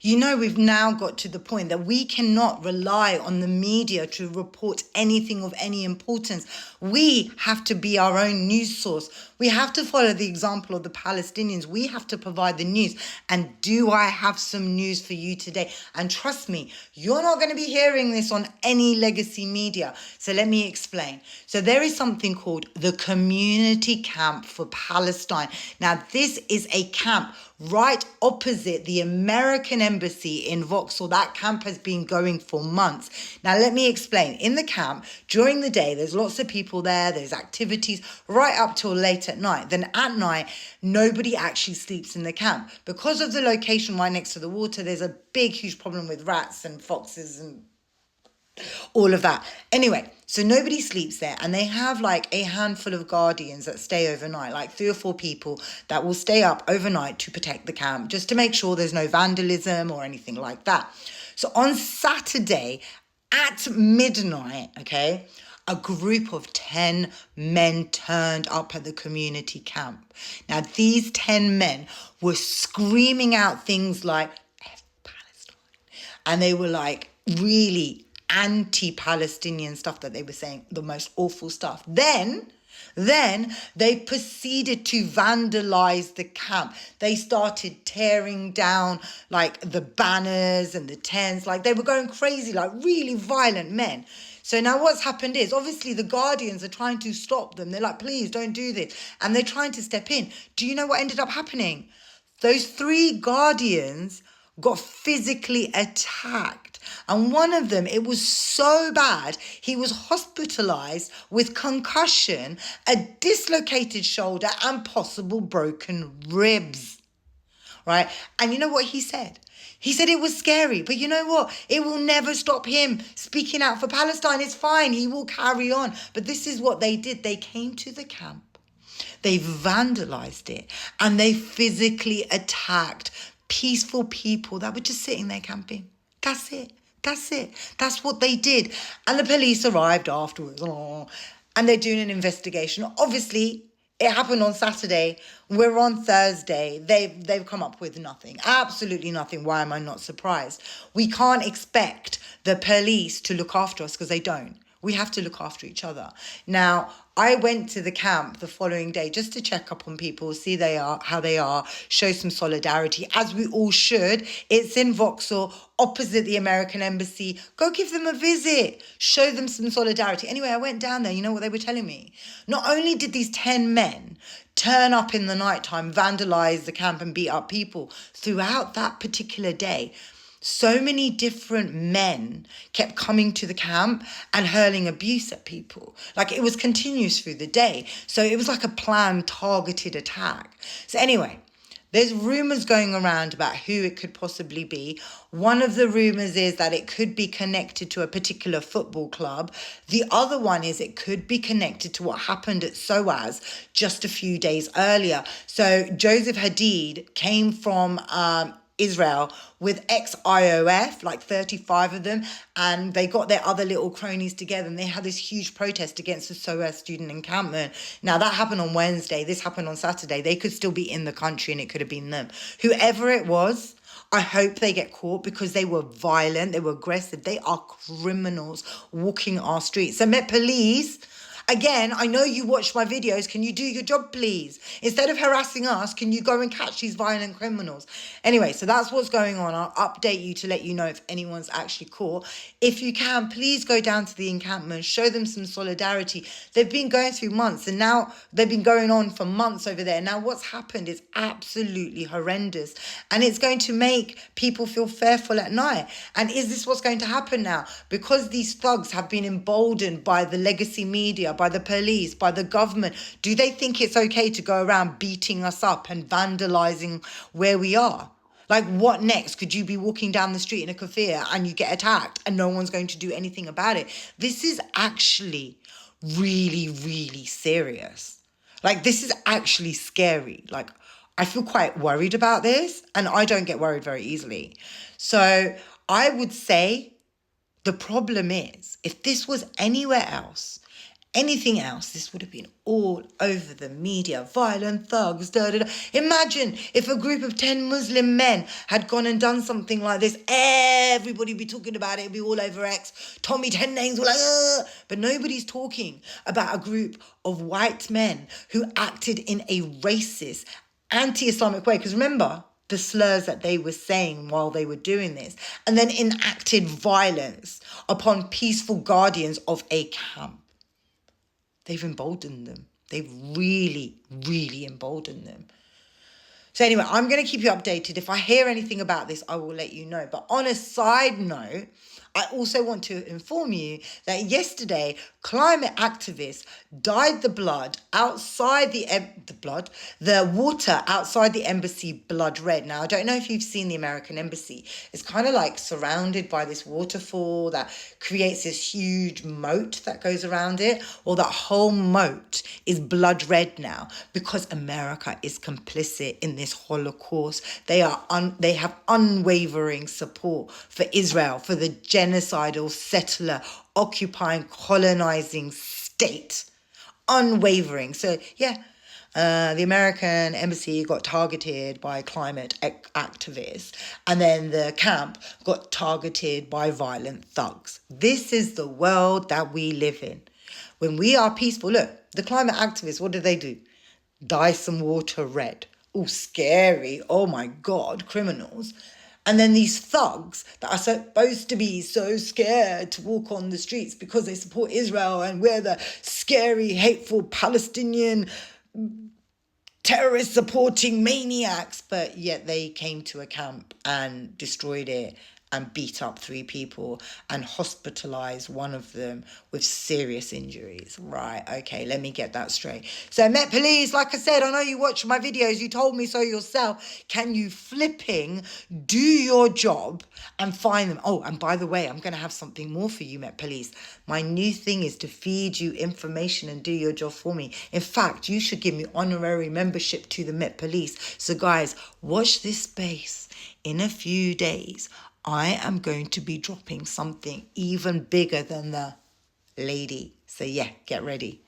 We've now got to the point that we cannot rely on the media to report anything of any importance. We have to be our own news source. We have to follow the example of the Palestinians. We have to provide the news. And do I have some news for you today? And trust me, you're not going to be hearing this on any legacy media. So let me explain. So there is something called the Community Camp for Palestine. Now, this is a camp right opposite the American embassy in Vauxhall. That camp has been going for months. Now, let me explain. In the camp, during the day, there's lots of people there. There's activities right up till late at night. Then at night, nobody actually sleeps in the camp. Because of the location right next to the water, there's a big, huge problem with rats and foxes and all of that. Anyway, so nobody sleeps there, and they have like a handful of guardians that stay overnight, like 3 or 4 people that will stay up overnight to protect the camp, just to make sure there's no vandalism or anything like that. So on Saturday at midnight, okay, a group of 10 men turned up at the community camp. Now, these 10 men were screaming out things like F Palestine, and they were like really anti-Palestinian stuff that they were saying, the most awful stuff. Then they proceeded to vandalize the camp. They started tearing down like the banners and the tents. Like they were going crazy, like really violent men. So now what's happened is obviously the guardians are trying to stop them. They're like, please don't do this. And they're trying to step in. Do you know what ended up happening? Those 3 guardians got physically attacked. And one of them, it was so bad, he was hospitalized with concussion, a dislocated shoulder, and possible broken ribs. Right? And you know what he said? He said it was scary, but you know what? It will never stop him speaking out for Palestine. It's fine. He will carry on. But this is what they did. They came to the camp. They vandalized it, and they physically attacked peaceful people that were just sitting there camping. That's it. That's what they did. And the police arrived afterwards. And they're doing an investigation. Obviously, it happened on Saturday. We're on Thursday. They've come up with nothing. Absolutely nothing. Why am I not surprised? We can't expect the police to look after us because they don't. We have to look after each other. Now, I went to the camp the following day just to check up on people, see how they are, show some solidarity, as we all should. It's in Vauxhall, opposite the American embassy. Go give them a visit, show them some solidarity. Anyway, I went down there. You know what they were telling me? Not only did these 10 men turn up in the nighttime, vandalize the camp and beat up people, throughout that particular day, so many different men kept coming to the camp and hurling abuse at people. Like it was continuous through the day. So it was like a planned, targeted attack. So anyway, there's rumors going around about who it could possibly be. One of the rumors is that it could be connected to a particular football club. The other one is it could be connected to what happened at SOAS just a few days earlier. So Joseph Hadid came from Israel with ex-IOF, like 35 of them, and they got their other little cronies together and they had this huge protest against the SOAS student encampment. Now that happened on Wednesday, this happened on Saturday. They could still be in the country and it could have been them. Whoever it was, I hope they get caught because they were violent, they were aggressive, they are criminals walking our streets. So Met Police, again, I know you watch my videos. Can you do your job, please? Instead of harassing us, can you go and catch these violent criminals? Anyway, so that's what's going on. I'll update you to let you know if anyone's actually caught. If you can, please go down to the encampment, show them some solidarity. They've been going through months and now they've been going on for months over there. Now, what's happened is absolutely horrendous and it's going to make people feel fearful at night. And is this what's going to happen now? Because these thugs have been emboldened by the legacy media, by the police, by the government, do they think it's okay to go around beating us up and vandalizing where we are? Like, what next? Could you be walking down the street in a kafir and you get attacked and no one's going to do anything about it? This is actually really, really serious. Like, this is actually scary. Like, I feel quite worried about this and I don't get worried very easily. So I would say the problem is if this was anywhere else, Anything else, this would have been all over the media. Violent thugs, da da da. Imagine if a group of 10 Muslim men had gone and done something like this. Everybody would be talking about it. It'd be all over X. Tommy 10 names were like, ugh. But nobody's talking about a group of white men who acted in a racist, anti-Islamic way. Because remember, the slurs that they were saying while they were doing this, and then enacted violence upon peaceful guardians of a camp. They've emboldened them. They've really, really emboldened them. So anyway, I'm going to keep you updated. If I hear anything about this, I will let you know. But on a side note, I also want to inform you that yesterday, climate activists dyed the blood outside the water outside the embassy blood red. Now, I don't know if you've seen the American embassy. It's kind of like surrounded by this waterfall that creates this huge moat that goes around it. Well, that whole moat is blood red now because America is complicit in this Holocaust. They have unwavering support for Israel, for the genocidal, settler, occupying, colonizing state. Unwavering. So, yeah, the American embassy got targeted by climate activists, and then the camp got targeted by violent thugs. This is the world that we live in. When we are peaceful, look, the climate activists, what do? Dye some water red. Oh, scary. Oh, my God, criminals. And then these thugs that are supposed to be so scared to walk on the streets because they support Israel and we're the scary, hateful Palestinian terrorist supporting maniacs, but yet they came to a camp and destroyed it and beat up 3 people and hospitalized one of them with serious injuries. Right, okay, let me get that straight. So Met Police, like I said, I know you watch my videos, you told me so yourself. Can you flipping do your job and find them? Oh, and by the way, I'm going to have something more for you, Met Police. My new thing is to feed you information and do your job for me. In fact, you should give me honorary membership to the Met Police. So guys, watch this space. In a few days, I am going to be dropping something even bigger than the lady. So yeah, get ready.